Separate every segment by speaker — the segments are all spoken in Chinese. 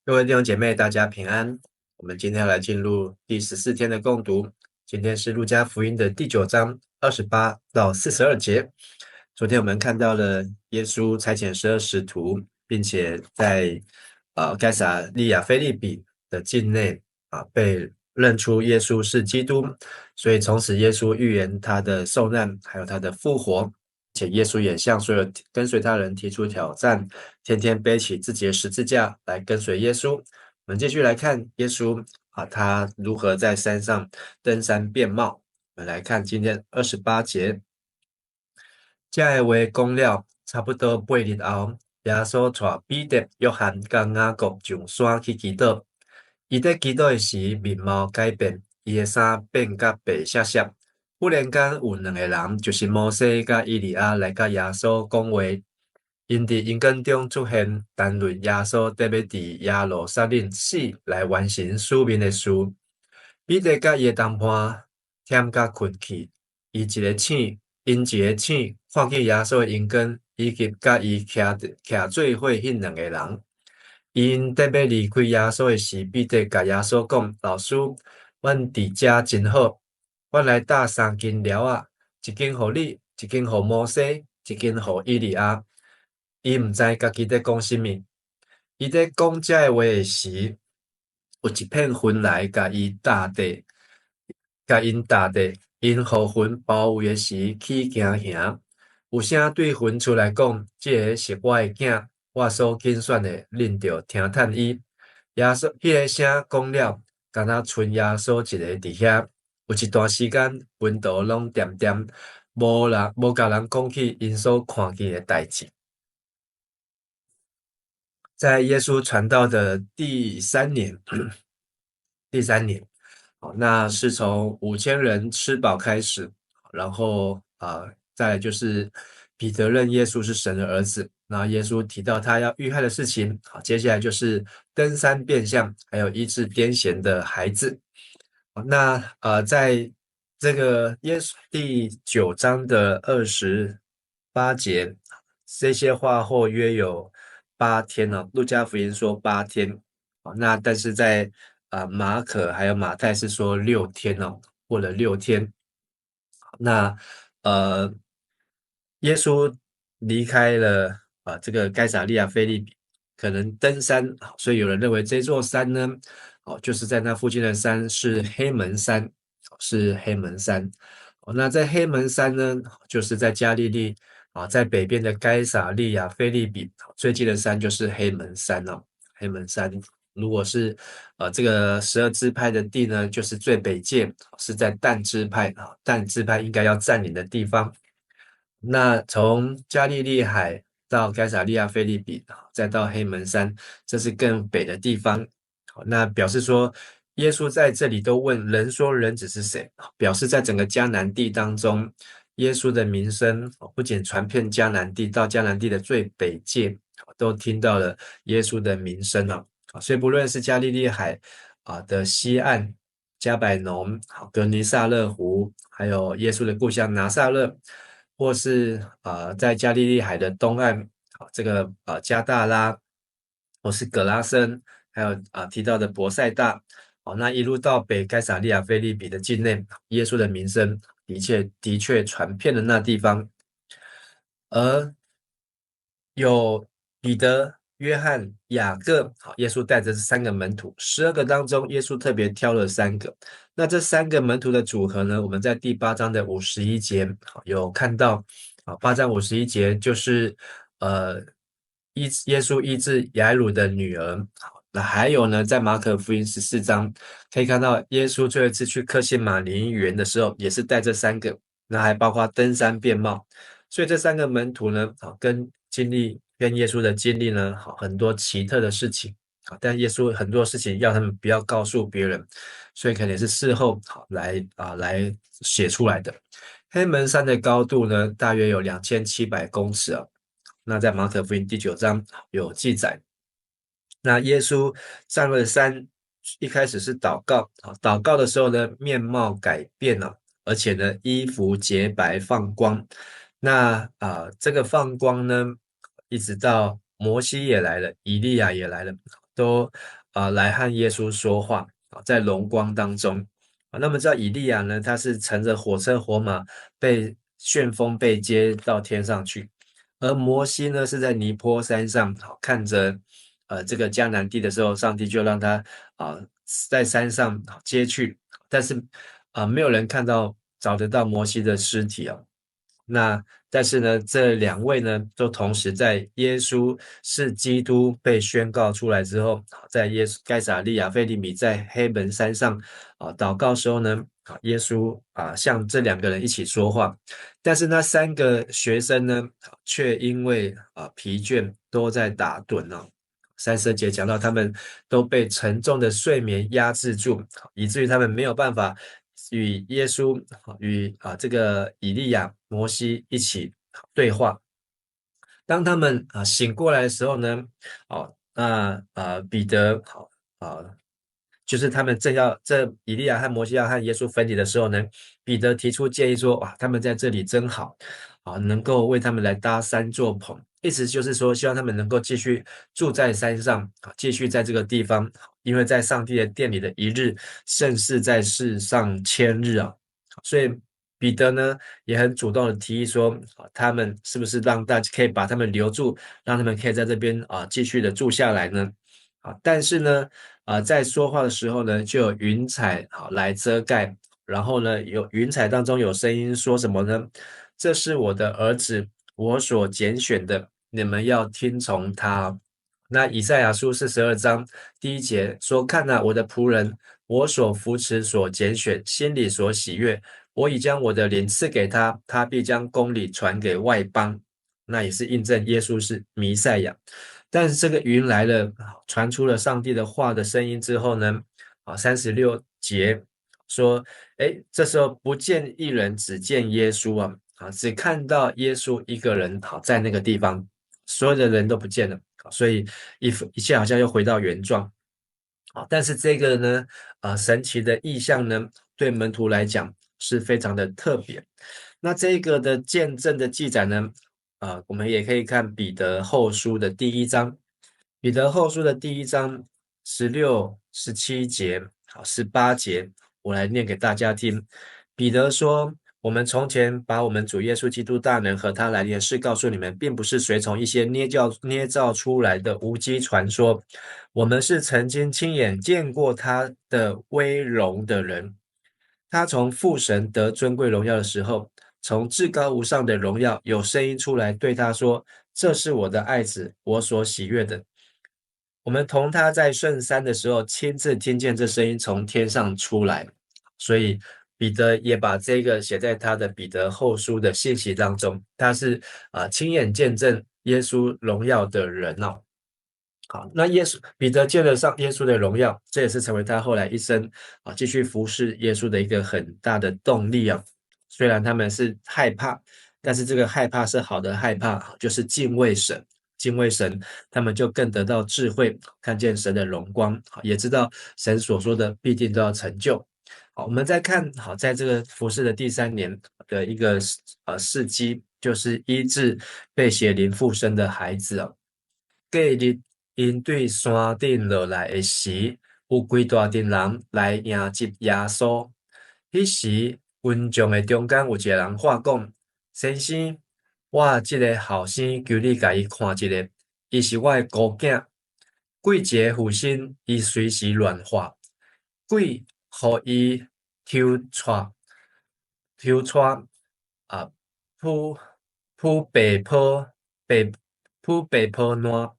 Speaker 1: 各位弟兄姐妹，大家平安。我们今天要来进入第14天的共读。今天是路加福音的第9章28到42节。昨天我们看到了耶稣差遣12使徒，并且在该撒利亚腓立比的境内被认出耶稣是基督，所以从此耶稣预言他的受难，还有他的复活。且耶稣也向所有跟随他人提出挑战，天天背起自己的十字架来跟随耶稣。我们继续来看耶稣他如何在山上登山变貌。我们来看今天28节，这的话讲了，差不多8日后，耶稣带彼得、约翰甲雅各上山去祈祷。伊在祈祷的时，面貌改变，伊的衫变甲白闪闪。忽然间有两个人，就是摩西甲以利亚来甲耶稣讲话，因伫阴间中出现，谈论耶稣得要伫耶路撒冷死来完成使命的事。彼得甲伊的同伴忝甲困去，伊一个醒，因一个醒看见耶稣的阴间，以及甲伊徛做伙迄两个人。因得要离开耶稣的时，彼得甲耶稣讲：老师，阮伫遮真好，阮来搭3间寮仔，一间互你，一间互摩西，一间互以利亚。伊毋知家己在讲甚物。伊在讲遮个话的时，有一片云来甲因搭地，因互云包围的时起惊吓。有声对云出来讲：这个是我的囝，我所拣选的，恁着听叹伊。耶稣迄个声讲了，敢若剩耶稣一个伫遐。有一段时间，云图拢点点，无甲人讲起因所看见的代志。在耶稣传道的第3年，那是从5000人吃饱开始，然后再来就是彼得认耶稣是神的儿子，然后耶稣提到他要遇害的事情，接下来就是登山变相，还有医治癫痫的孩子。那在这个耶稣第9章的28节，这些话后约有8天哦。路加福音说8天，那但是在马可还有马太是说6天哦，过了6天。那耶稣离开了这个该撒利亚腓立比，可能登山，所以有人认为这座山呢，就是在那附近的山是黑门山，是黑门山。那在黑门山呢，就是在加利利在北边的该撒利亚腓立比，最近的山就是黑门山哦。黑门山如果是这个12支派的地呢，就是最北界，是在但支派但支派应该要占领的地方。那从加利利海到该撒利亚腓立比，再到黑门山，这是更北的地方。那表示说，耶稣在这里都问人说人子是谁，表示在整个迦南地当中，耶稣的名声不仅传遍迦南地，到迦南地的最北界都听到了耶稣的名声了。所以不论是加利利海的西岸，加百农、格尼撒勒湖，还有耶稣的故乡拿撒勒，或是在加利利海的东岸，这个加大拉，或是葛拉森，还有提到的伯赛大，那一路到北该撒利亚腓立比的境内，耶稣的名声的确传遍了那地方。而有彼得、约翰、雅各，耶稣带着这3个门徒，12个当中，耶稣特别挑了3个。那这3个门徒的组合呢，我们在第8章的51节有看到，8章51节就是耶稣医治雅鲁的女儿。那还有呢，在马可福音14章可以看到，耶稣最后一次去客西马尼园的时候，也是带这3个，那还包括登山变貌。所以这3个门徒呢，跟耶稣的经历呢，很多奇特的事情，但耶稣很多事情要他们不要告诉别人，所以可能也是事后来写出来的。黑门山的高度呢，大约有2700公尺啊。那在马可福音第9章有记载。那耶稣上了山，一开始是祷告，祷告的时候呢，面貌改变了，而且呢，衣服洁白放光。那这个放光呢，一直到摩西也来了，以利亚也来了，都来和耶稣说话在荣光当中那么以利亚呢，他是乘着火车火马被旋风被接到天上去，而摩西呢是在尼坡山上看着这个迦南地的时候，上帝就让他在山上接去，但是没有人找得到摩西的尸体那但是呢，这两位呢，都同时在耶稣是基督被宣告出来之后，在该撒利亚腓利比在黑门山上祷告时候呢，耶稣向这两个人一起说话，但是那三个学生呢，却因为疲倦都在打盹30节讲到他们都被沉重的睡眠压制住，以至于他们没有办法与耶稣与这个以利亚、摩西一起对话。当他们醒过来的时候呢，彼得就是他们以利亚和摩西要和耶稣分离的时候呢，彼得提出建议说，哇，他们在这里真好能够为他们来搭3座棚，意思就是说，希望他们能够继续住在山上继续在这个地方，因为在上帝的殿里的一日，胜似在世上千日所以彼得呢也很主动的提议说，他们是不是让大家可以把他们留住，让他们可以在这边继续的住下来呢？但是呢，在说话的时候呢，就有云彩来遮盖，然后呢，有云彩当中有声音说什么呢？这是我的儿子，我所拣选的，你们要听从他。那以赛亚书42章第1节说：看哪，我的仆人，我所扶持、所拣选，心里所喜悦，我已将我的灵赐给他，他必将公理传给外邦。那也是印证耶稣是弥赛亚。但是这个云来了，传出了上帝的话的声音之后呢，36节说，这时候不见一人，只见耶稣只看到耶稣一个人在那个地方，所有的人都不见了，所以一切好像又回到原状但是这个呢，神奇的意象呢，对门徒来讲是非常的特别。那这个的见证的记载呢，我们也可以看彼得后书的第1章，彼得后书的第1章16、17节18节，我来念给大家听。彼得说：我们从前把我们主耶稣基督大能和他来临的事告诉你们，并不是随从一些捏造出来的无稽传说，我们是曾经亲眼见过他的威荣的人。他从父神得尊贵荣耀的时候，从至高无上的荣耀有声音出来对他说：这是我的爱子，我所喜悦的。我们同他在圣山的时候，亲自听见这声音从天上出来，所以彼得也把这个写在他的彼得后书的信息当中。他是亲眼见证耶稣荣耀的人好，那彼得见了上耶稣的荣耀，这也是成为他后来一生继续服侍耶稣的一个很大的动力虽然他们是害怕，但是这个害怕是好的害怕，就是敬畏神。敬畏神，他们就更得到智慧，看见神的荣光，也知道神所说的必定都要成就。好，我们再看在这个服侍的第3年的一个事迹，就是医治被邪灵附身的孩子隔日因对山顶落来的时，有几大群人来迎接耶稣。彼时群众的中间有一个人话讲：先生，我这个后生求你甲伊看一下，伊是我的孤囝，鬼节附身，伊随时乱发，鬼互伊抽啊，扑白泡烂，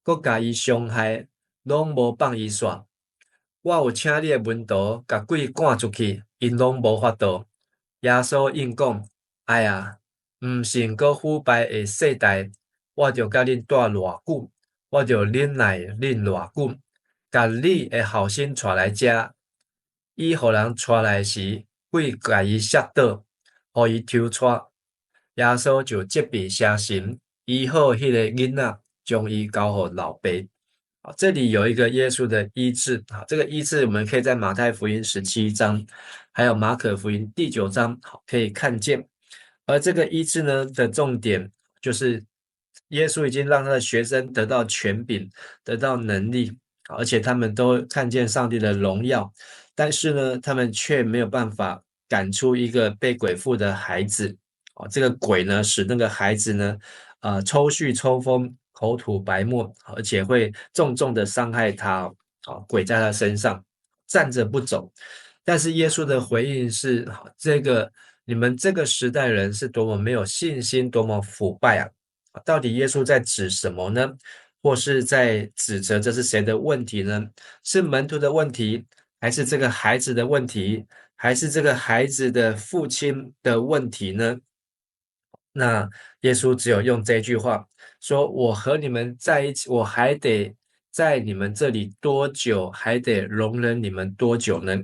Speaker 1: 搁甲伊伤害，拢无放伊煞。我有请你的门徒，甲鬼赶出去，因拢无法度。耶稣应讲：哎呀，毋信搁腐败的世代，我着甲恁带偌久，我着忍耐恁偌久，甲你的后生带来遮。伊互人带来时，鬼甲伊摔倒，互伊抽带。耶稣就责备邪神，医好迄个囡仔，将伊交互老爸。这里有一个耶稣的医治这个医治我们可以在马太福音17章，还有马可福音第9章可以看见。而这个医治呢的重点就是耶稣已经让他的学生得到权柄，得到能力，而且他们都看见上帝的荣耀，但是呢，他们却没有办法赶出一个被鬼附的孩子。这个鬼呢，使那个孩子呢，抽搐抽风，口吐白沫，而且会重重的伤害他。鬼在他身上站着不走。但是耶稣的回应是：你们这个时代人是多么没有信心，多么腐败啊！到底耶稣在指什么呢？或是在指责这是谁的问题呢？是门徒的问题，还是这个孩子的问题，还是这个孩子的父亲的问题呢？那耶稣只有用这句话说：我和你们在一起，我还得在你们这里多久，还得容忍你们多久呢？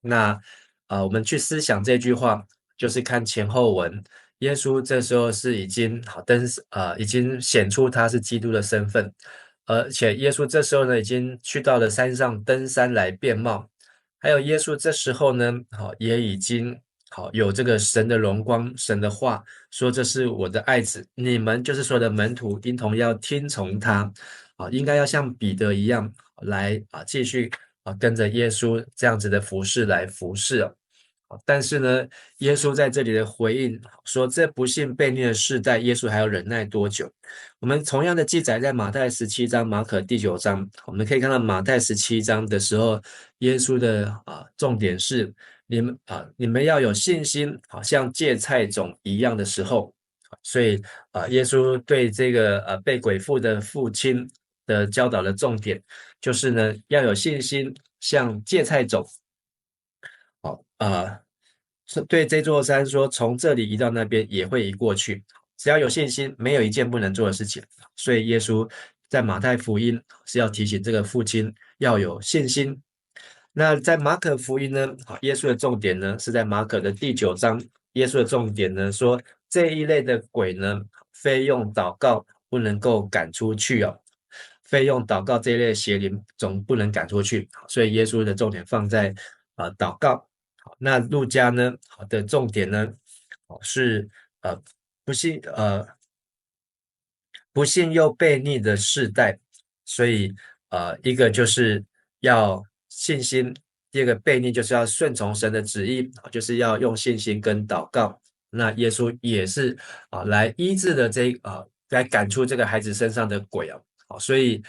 Speaker 1: 那我们去思想这句话，就是看前后文。耶稣这时候是已经显出他是基督的身份，而且耶稣这时候呢，已经去到了山上登山来变貌。还有耶稣这时候呢，也已经有这个神的荣光，神的话说这是我的爱子，你们就是所有的门徒，应同要听从他，应该要像彼得一样来继续跟着耶稣这样子的服侍来服侍。但是呢，耶稣在这里的回应说，这不幸悖逆的世代，耶稣还要忍耐多久？我们同样的记载在马太17章、马可第9章，我们可以看到马太17章的时候，耶稣的重点是你们要有信心，好像芥菜种一样的时候。所以耶稣对这个被鬼附的父亲的教导的重点，就是呢要有信心，像芥菜种。是对这座山说，从这里移到那边也会移过去，只要有信心，没有一件不能做的事情。所以耶稣在马太福音是要提醒这个父亲要有信心。那在马可福音呢，耶稣的重点呢是在马可的第9章，耶稣的重点呢说这一类的鬼呢，非用祷告不能够赶出去哦，非用祷告这一类的邪灵总不能赶出去，所以耶稣的重点放在祷告。那路加呢的重点呢是不信不信又悖逆的世代，所以一个就是要信心，第二个悖逆就是要顺从神的旨意，就是要用信心跟祷告。那耶稣也是来医治的来赶出这个孩子身上的鬼啊。所以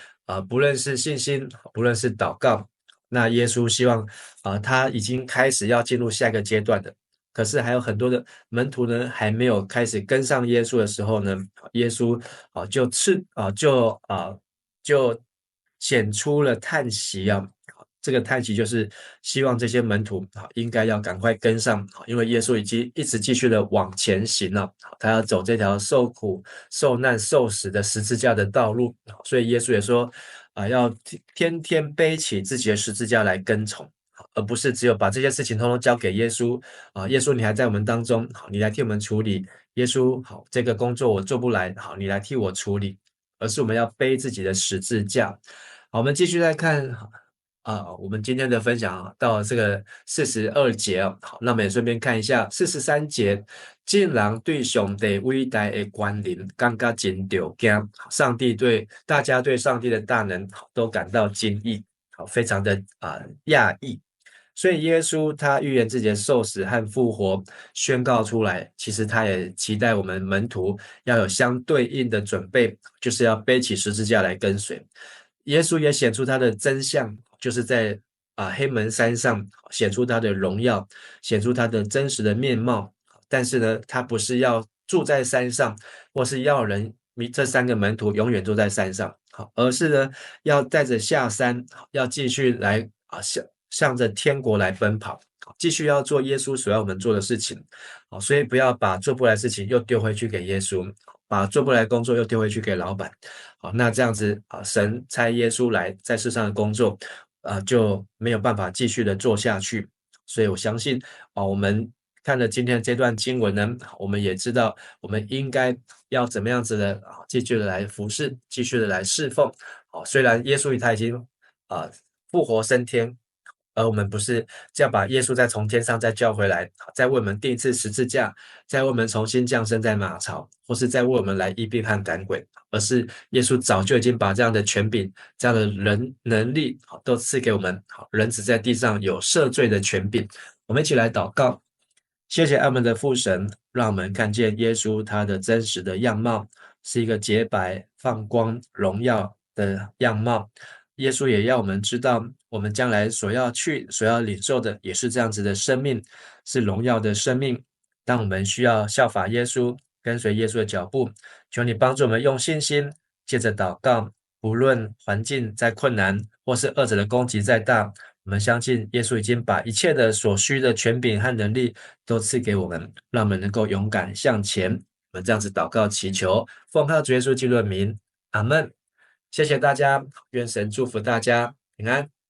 Speaker 1: 不论是信心，不论是祷告，那耶稣希望他已经开始要进入下一个阶段的。可是还有很多的门徒呢，还没有开始跟上耶稣的时候呢，耶稣就显出了叹息啊。这个叹息就是希望这些门徒应该要赶快跟上，因为耶稣已经一直继续的往前行了，他要走这条受苦、受难、受死的十字架的道路。所以耶稣也说要天天背起自己的十字架来跟从。而不是只有把这些事情通通交给耶稣耶稣你还在我们当中，好，你来替我们处理。耶稣，好，这个工作我做不来，好，你来替我处理。而是我们要背自己的十字架。好，我们继续来看我们今天的分享到这个42节好，那我们也顺便看一下43节，竟然对上帝伟大的关联感觉真着惊，大家对上帝的大能都感到惊异，好，非常的讶异。所以耶稣他预言自己的受死和复活宣告出来，其实他也期待我们门徒要有相对应的准备，就是要背起十字架来跟随。耶稣也显出他的真相，就是在黑门山上显出他的荣耀，显出他的真实的面貌。但是呢，他不是要住在山上，或是要这3个门徒永远住在山上，而是呢要带着下山，要继续来向着天国来奔跑，继续要做耶稣所要我们做的事情。所以不要把做不来的事情又丢回去给耶稣，把做不来的工作又丢回去给老板。那这样子神差耶稣来在世上的工作就没有办法继续的做下去。所以我相信我们看了今天这段经文呢，我们也知道我们应该要怎么样子的继续的来服侍，继续的来侍奉。虽然耶稣他已经复活升天，而我们不是这样把耶稣再从天上再叫回来，再为我们钉一次十字架，再为我们重新降生在马槽，或是再为我们来医病和赶鬼，而是耶稣早就已经把这样的权柄、这样的能力都赐给我们。人子在地上有赦罪的权柄。我们一起来祷告。谢谢爱我们的父神，让我们看见耶稣他的真实的样貌，是一个洁白、放光、荣耀的样貌。耶稣也要我们知道，我们将来所要领受的，也是这样子的生命，是荣耀的生命。当我们需要效法耶稣，跟随耶稣的脚步，求你帮助我们用信心，借着祷告，无论环境再困难，或是恶者的攻击再大，我们相信耶稣已经把一切的所需的权柄和能力都赐给我们，让我们能够勇敢向前。我们这样子祷告祈求，奉靠主耶稣基督的名，阿们。谢谢大家，愿神祝福大家平安。